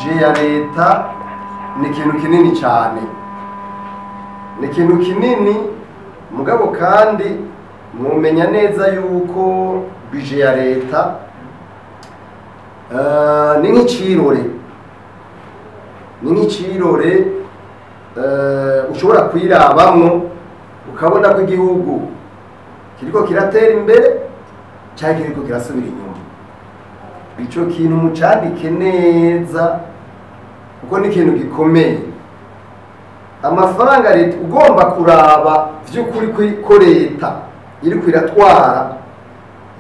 bije ya leta ni ikintu kinini cyane, ni ikintu kinini mugabo kandi mumenya neza yuko bije ya leta ni nk'icirore, ni nk'icirore ushobora kwirabamwo ukabona ko igihugu kiriko kiratera imbere cyangwa kiriko kirasubira inyuma. Ico kintu mucandike neza kuko ni ikintu gikomeye. Amafaranga leta ugomba kuraba vy'ukuri ko leta iriko iratwara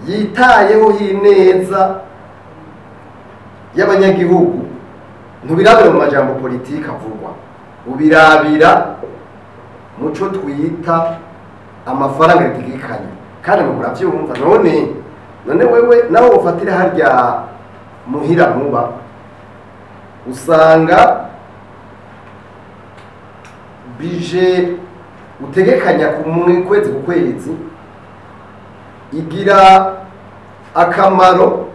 yitayeho hineza y'abanyagihugu, ntubirabira mu majambo politike avugwa, ubirabira muco twita amafaranga yategekanye. Kandi muravyumva none wewe naho ufatira harya muhira muba usanga bije utegekanya kwezi ku kwezi igira akamaro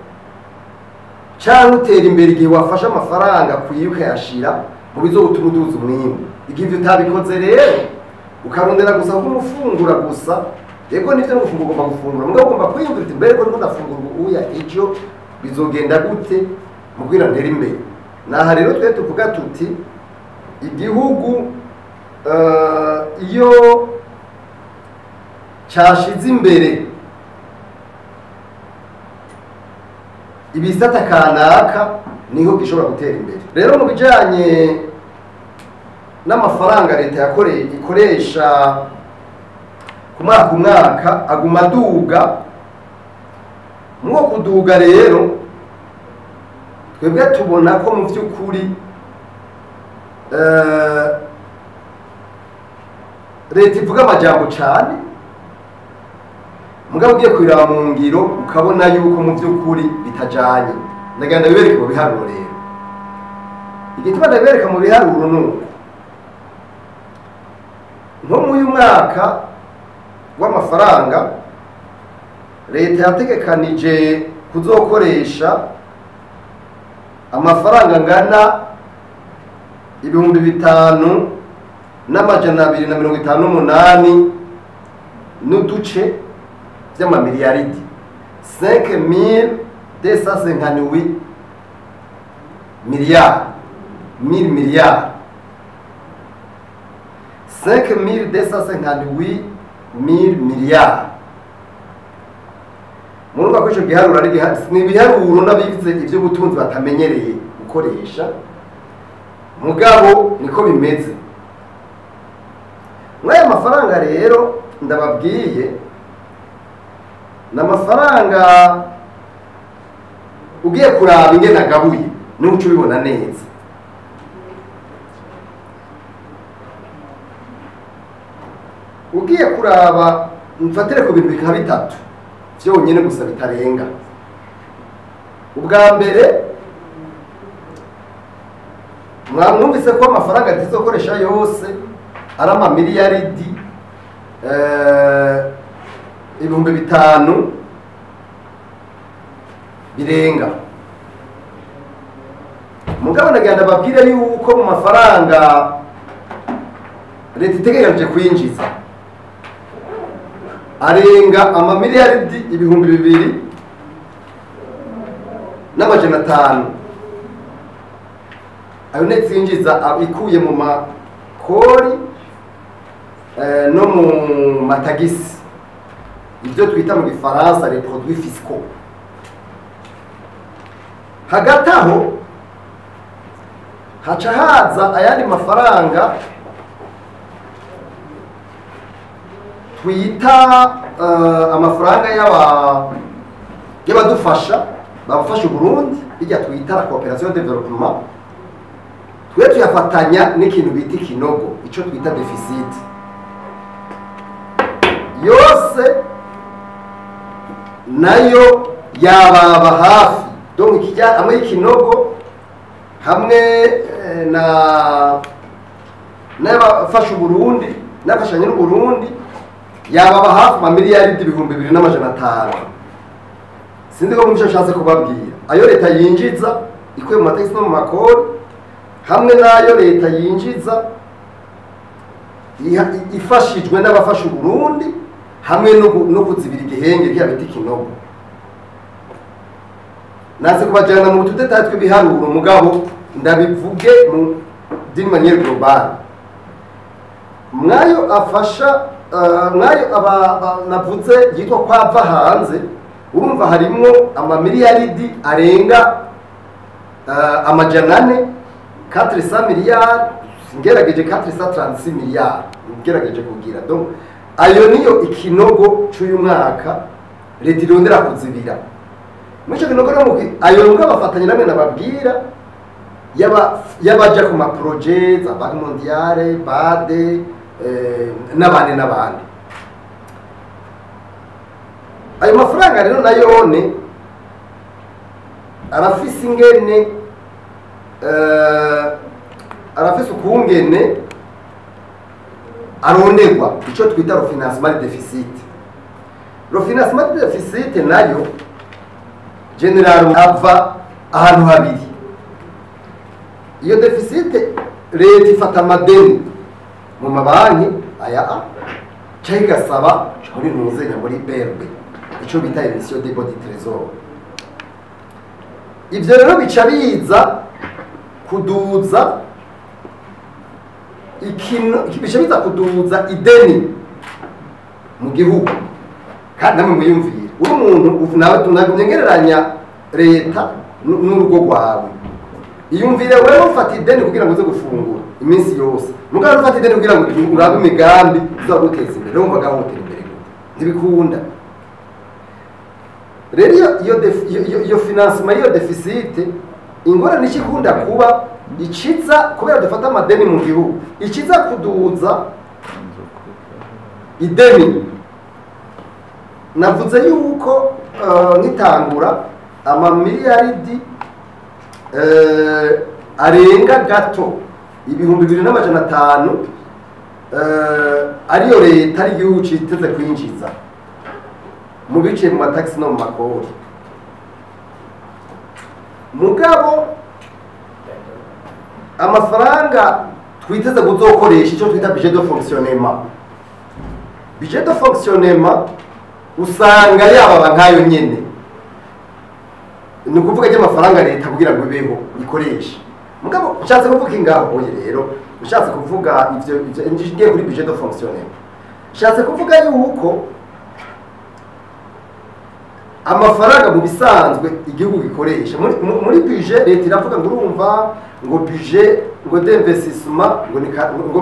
cyangwa utera imbere igihe wafashe amafaranga kuyuka yashira mu bizo gutuma uduza umwimbu. Igihe ivyo utabikoze rero ukarondera gusa kumufungura gusa, yego nivyo no gufungura ugomba gufungura mugabo ugomba kwiyumvira uti mbere ko ndafungura uya ejo bizogenda gute mubwira ndera imbere. Naha rero twe tuvuga tuti igihugu iyo cyashize imbere ibisata kanaka niho gishobora gutera imbere. Rero mu bijanye n'amafaranga leta ikoresha ku mwaka aguma aduga, mwo kuduga rero twebwe tubona ko mu vy'ukuri leta ivuga amajambo cane mugabo ugiye kwiraba mu ngiro ukabona yuko mu vy'ukuri bitajanye. Ndagenda bibereka mu biharuro rero, igituma ndabibereka mu biharuro nuko nko mu mwaka w'amafaranga leta yategekanije kuzokoresha amafaranga angana 5,258 n'uduce vy'amamiliyaridi 5,258 miliyari 5,258 miliyari. Murumva ko ico giharuro ari ni ibiharuro n'abigize ivy'ubutunzi batamenyereye gukoresha mugabo niko bimeze. Mwaya mafaranga rero ndababwiye n'amafaranga ugiye kuraba ingene agabuye n'uco ubibona neza. Ugiye kuraba mfatire ku bintu bikaba bitatu vyonyene gusa bitarenga. Ubwa mbere mwumvise ko amafaranga tizokoresha yose ari amamiliyaridi 5,000 birenga. Mugabo nagenda babwire yuko mu mafaranga leta itegereje kwinjiza arenga amamiliyaridi 2,500. Ayo netsinjiza ikuye mu makori no mu matagisi, ibyo twita mu gifaransa les produits fiscaux. Hagati aho haca haza ayandi mafaranga twita amafaranga y'abadufasha bafasha Burundi, bijya twita la coopération de développement. Twe tuyafatanya n'ikintu bita ikinogo, ico twita deficit. Yose nayo yababa hafi, donc ikijya amwe ikinogo hamwe n'abafasha Burundi n'abafashanya n'Uburundi yababa hafi amamiliyaridi 2,500. Sindi ko muco nshatse kubabwira ayo leta yinjiza ikuye mu matagisi no mu makori hamwe n'ayo leta yinjiza ifashijwe n'abafasha Uburundi hamwe no kuzibira igihenge cy'abiti kinogo. Naze kubajyana mu tudetaye tw'ibiharuro mugabo ndabivuge mu d'une manière globale. Mwayo afasha mwayo navuze yitwa kwava hanze, urumva harimo amamiliyaridi arenga amajana 400 miliyari, ngerageje 436 miliyari ngerageje kugira. Donc ayo niyo ikinogo cy'uyu mwaka leta irondera kuzibira. Mwico kinogo no muki ayo ngo bafatanye namwe nababwira yabaja ku ma projets za Banque Mondiale, BAD n'abandi. Ayo mafaranga rero nayone arafise ingene arafise ukungene aronderwa ico twita le financement de déficit. Le financement de déficit nayo general ava ahantu habiri. Iyo deficit leta ifata amadeni mu mabanki aya cyangwa igasaba muri ntuzenya muri BRB ico bita emission de body trésor. Ivyo rero bica biza kuduza bica kuduza ideni mu gihugu. Kandi namwe muyumvire uri umuntu nawe tunagumyengereranya leta n'urugo rwawe. Iyumvire wewe ufata ideni kugira ngo uze gufungura iminsi yose, mugabo ufata ideni kugira ngo urabe imigambi uzaguteza imbere wumva gahotera imbere ntibikunda. Rero iyo financement iyo deficit ingorane ikikunda kuba ikiza kubera dufata amadeni mu gihugu, ikiza kuduza ideni. Navuze yuko nitangura amamiliyaridi arenga gato 2,500 ariyo leta ari igihugu citeze kwinjiza mu bice mu mataxi no mu makori. Mugabo amafaranga twiteze kuzokoresha icyo twita budget de fonctionnement. Budget de fonctionnement usanga yaba nkayo nyene, ni kuvuga cy'amafaranga leta kugira ngo ibeho ikoresha. Mugabo nshatse kuvuga ingaho rero nshatse kuvuga ivyo ngiye kuri budget de fonctionnement. Nshatse kuvuga yuko amafaranga mu bisanzwe igihugu gikoresha muri budget leta iravuga ngo urumva ngo budget ngo d'investissement ngo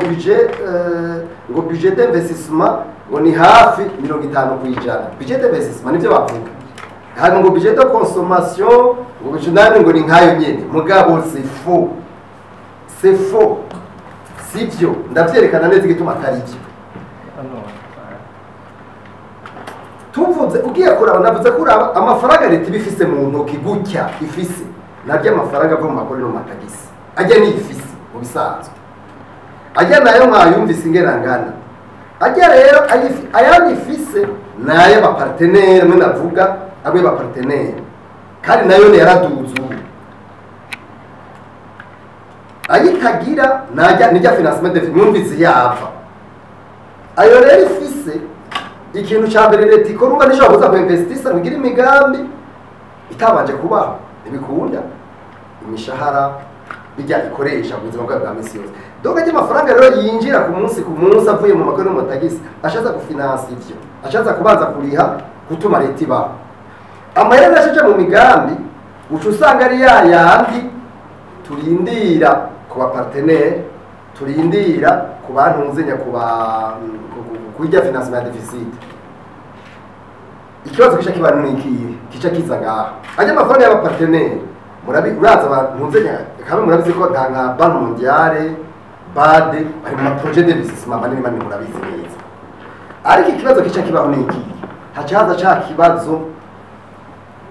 budget d'investissement ngo ni hafi 50%. Budget d'investissement nivyo bavuga. Hano ngo budget de consommation ngo bijunane ngo ni nkayo nyene, mugabo c'est faux. Sivyo ndavyerekana neza igituma atari byo. Tuvuze ugiye kuraba navuze kuraba amafaranga leta bifise mu ntoki gutya ifise nabyo amafaranga ava mu makori no matagisi ajya ni ifise mu bisanzwe ajya nayo mwayumvise ingerangana ajya rero ayandi ifise naye ba partenaire mwe navuga abwe ba partenaire kandi nayo ne yaraduzu ayitagira najya nijya financement de mwumvise yava ayo rero ifise ikintu cya mbere leta ikora umva nishobora kuza kuinvestisa kugira imigambi itabanje kubaho ntibikunda imishahara bijya ikoresha mu buzima bwa misi yose. Donc ajya amafaranga rero yinjira ku munsi avuye mu makuru no matagisi ashaza kufinansa ivyo ashaza kubanza kuriha gutuma leta ibaho. Amahera nashaje mu migambi ucu usanga ari yandi turindira ku ba partenaire, turindira ku bantu nzenya kujya financement ya deficit. Ikibazo kisha kibanu nikiye kica kiza ngaha ajya amafaranga y'aba partenaire uraza abantu nzenya kamwe murabizi ko nka Banque Mondiale, BAD bari mu projet d'investissement manini murabizi neza. Ariko ikibazo kica kibaho nikiye hacaza cha kibazo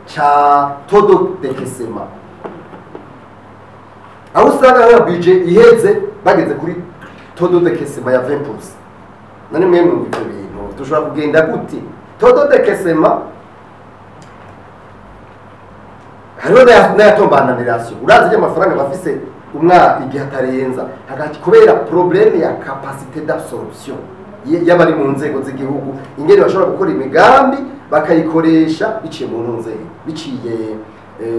cha todo décaissement. Aho usanga ya budget iheze bageze kuri todo décaissement ya 20%. Nani mwe mu bintu dushobora kugenda gute todo décaissement hariho n'ayatombananirasiyo urazi ry'amafaranga bafise umwaka igihe atarenza hagati kubera probleme ya capacité d'absorption y'abari mu nzego z'igihugu ingene bashobora gukora imigambi bakayikoresha biciye mu nzego biciye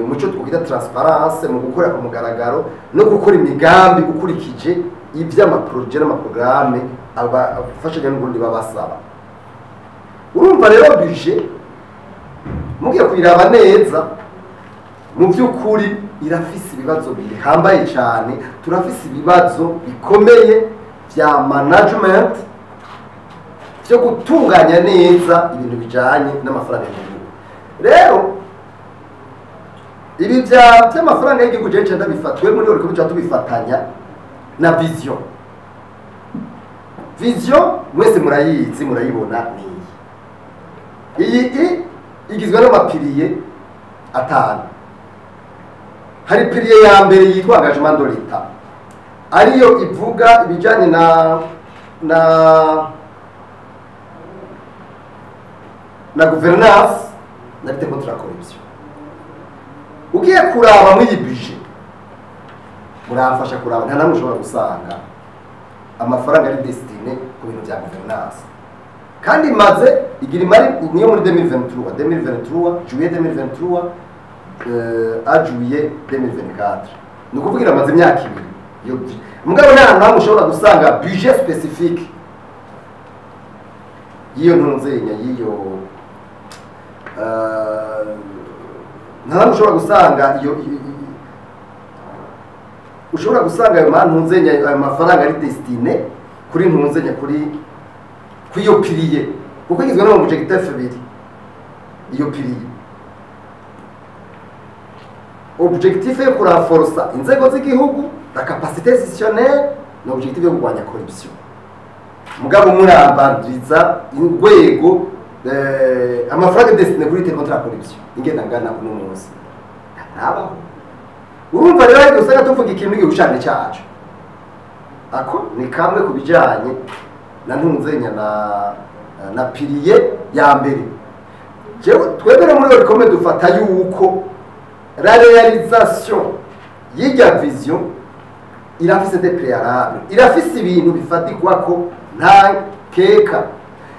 muco twita transparence mu gukora ku mugaragaro no gukora imigambi ukurikije ivy'amaprojet n'amaprograme abafashanya n'ubundi babasaba. Urumva rero budget mugiye kwiraba neza mu by'ukuri irafise ibibazo bihambaye cyane, turafise ibibazo bikomeye bya management byo gutunganya neza ibintu bijanye n'amafaranga y'igihugu. Rero ibi by'amafaranga y'igihugu je cyenda bifatwe muri uriko bica tubifatanya na vision. Vision mwese murayizi murayibona ni iyi igizwe n'amapiriye atanu. Hari piriye ya mbere yitwa engagement de l'État ariyo ivuga ibijanye na gouvernance na lutte contre la corruption. Ugiye kuraba muri iyi budget murafasha kuraba nta namwe ushobora gusanga amafaranga ari destiné ku bintu bya gouvernance kandi maze igira imari niyo muri 2023 juillet 2023 à juillet 2024 ni ukuvugira amaze imyaka ibiri iyo mugabo nta namwe ushobora gusanga budget spécifique yiyo ntunzenya yiyo nta namwe ushobora gusanga iyo ushobora gusanga ayo ntunzenya ayo mafaranga ari destiné kuri ntunzenya kuri iyo pilier kuko igizwe n'amabujectif abiri iyo pilier objectif yo kuranforsa inzego z'igihugu la capacité institutionnelle n'objectif yo kurwanya corruption mugabo murambandiriza ingwego amafaranga destiné kuri lutte contre la corruption ingenda ngana kuno munsi ntabaho. Urumva rero ariko usanga tuvuga ikintu gigushane cyacu ako ni kamwe kubijanye na ntunzenya na pilier ya mbere. Twebwe muri Oricome dufata yuko la réalisation y'irya vision irafise des préalables, irafise ibintu bifatirwa ko nta keka.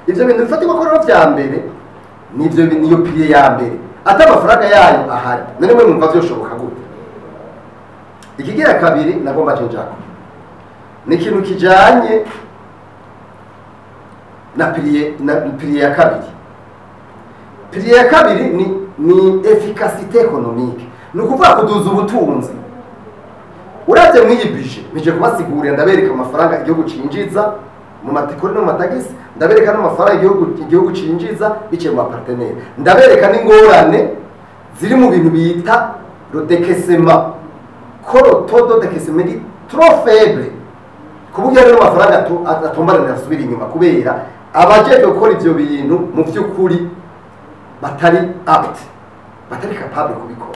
Ivyo bintu bifatirwa ko rero vya mbere nivyo niyo pilier ya mbere ata amafaranga yayo ahari none mwe mwumva vyoshoboka gute. Ikigira kabiri nagomba cenjako ni ikintu kijanye na pilier ya kabiri. Pilier ya kabiri ni efficacité économique, ni ukuvuga kuduza ubutunzi. Uravye mw'iyi budget mije kubasigurira ndabereka amafaranga igihugu cinjiza mu matikori no matagisi, ndabereka n'amafaranga igihugu cinjiza biciye mu partenaire, ndabereka n'ingorane ziri mu bintu bita le décaissement korotodo décaissement trop faible kuburyo rero amafaranga atombarana asubira inyuma kubera abajeje gukora ivyo bintu mu vy'ukuri batari apte batari capable kubikora.